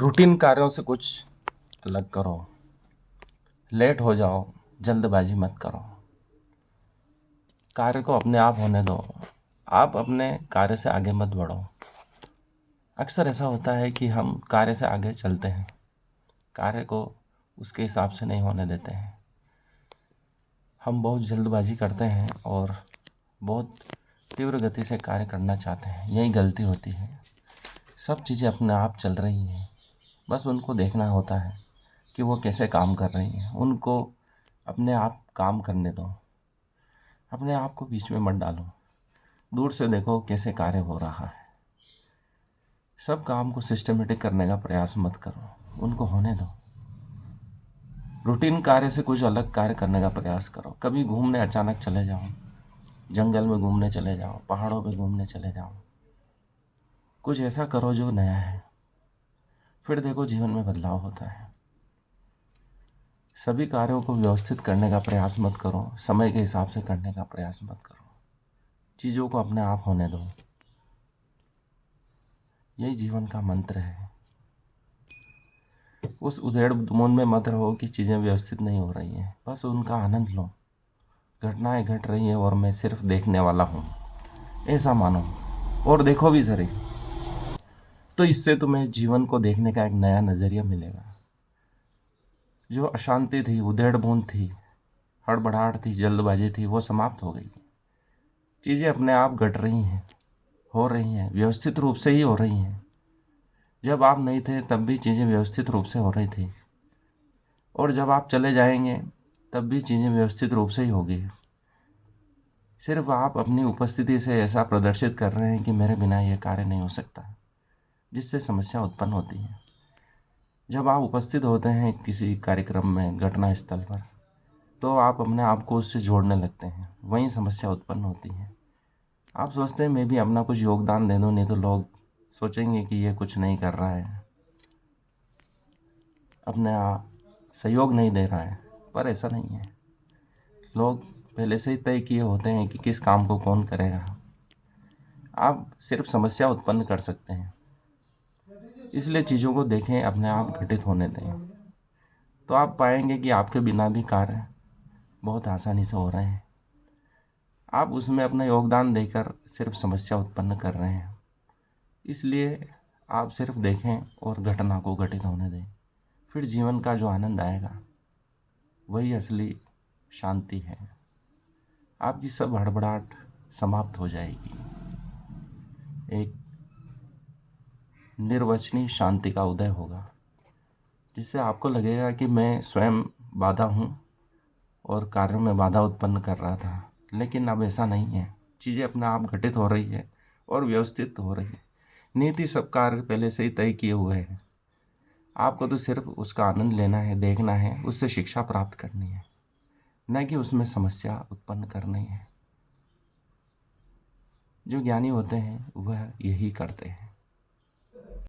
Routine कार्यों से कुछ अलग करो। लेट हो जाओ, जल्दबाजी मत करो। कार्य को अपने आप होने दो। आप अपने कार्य से आगे मत बढ़ो। अक्सर ऐसा होता है कि हम कार्य से आगे चलते हैं, कार्य को उसके हिसाब से नहीं होने देते हैं। हम बहुत जल्दबाजी करते हैं और बहुत तीव्र गति से कार्य करना चाहते हैं। यही गलती होती है। सब चीज़ें अपने आप चल रही हैं, बस उनको देखना होता है कि वो कैसे काम कर रही हैं। उनको अपने आप काम करने दो। अपने आप को बीच में मत डालो। दूर से देखो कैसे कार्य हो रहा है। सब काम को सिस्टमेटिक करने का प्रयास मत करो, उनको होने दो। रूटीन कार्य से कुछ अलग कार्य करने का प्रयास करो। कभी घूमने अचानक चले जाओ, जंगल में घूमने चले जाओ, पहाड़ों पे घूमने चले जाओ। कुछ ऐसा करो जो नया है, फिर देखो जीवन में बदलाव होता है। सभी कार्यों को व्यवस्थित करने का प्रयास मत करो, समय के हिसाब से करने का प्रयास मत करो। चीज़ों को अपने आप होने दो। यही जीवन का मंत्र है। उस उधेड़ बुन में मत रहो कि चीज़ें व्यवस्थित नहीं हो रही हैं, बस उनका आनंद लो। घटनाएं घट रही हैं और मैं सिर्फ देखने वाला हूँ, ऐसा मानो और देखो भी जरे। तो इससे तुम्हें जीवन को देखने का एक नया नज़रिया मिलेगा। जो अशांति थी, उधेड़ बुन थी, हड़बड़ाहट थी, जल्दबाजी थी, वो समाप्त हो गई। चीज़ें अपने आप घट रही हैं, हो रही हैं, व्यवस्थित रूप से ही हो रही हैं। जब आप नहीं थे तब भी चीज़ें व्यवस्थित रूप से हो रही थी, और जब आप चले जाएंगे तब भी चीज़ें व्यवस्थित रूप से ही होगी। सिर्फ आप अपनी उपस्थिति से ऐसा प्रदर्शित कर रहे हैं कि मेरे बिना यह कार्य नहीं हो सकता, जिससे समस्या उत्पन्न होती है। जब आप उपस्थित होते हैं किसी कार्यक्रम में, घटना स्थल पर, तो आप अपने आप को उससे जोड़ने लगते हैं। वहीं समस्या उत्पन्न होती है। आप सोचते हैं मैं भी अपना कुछ योगदान दे दूँ, नहीं तो लोग सोचेंगे कि ये कुछ नहीं कर रहा है, अपने सहयोग नहीं दे रहा है। पर ऐसा नहीं है। लोग पहले से ही तय किए होते हैं कि किस काम को कौन करेगा। आप सिर्फ समस्या उत्पन्न कर सकते हैं। इसलिए चीज़ों को देखें, अपने आप घटित होने दें, तो आप पाएंगे कि आपके बिना भी कार्य बहुत आसानी से हो रहे हैं। आप उसमें अपना योगदान देकर सिर्फ समस्या उत्पन्न कर रहे हैं। इसलिए आप सिर्फ देखें और घटना को घटित होने दें। फिर जीवन का जो आनंद आएगा वही असली शांति है। आपकी सब हड़बड़ाहट समाप्त हो जाएगी। एक निर्वचनीय शांति का उदय होगा, जिससे आपको लगेगा कि मैं स्वयं बाधा हूँ और कार्यों में बाधा उत्पन्न कर रहा था। लेकिन अब ऐसा नहीं है। चीज़ें अपने आप घटित हो रही है और व्यवस्थित हो रही है। नीति सब कार्य पहले से ही तय किए हुए हैं। आपको तो सिर्फ उसका आनंद लेना है, देखना है, उससे शिक्षा प्राप्त करनी है, न कि उसमें समस्या उत्पन्न करनी है। जो ज्ञानी होते हैं वह यही करते हैं।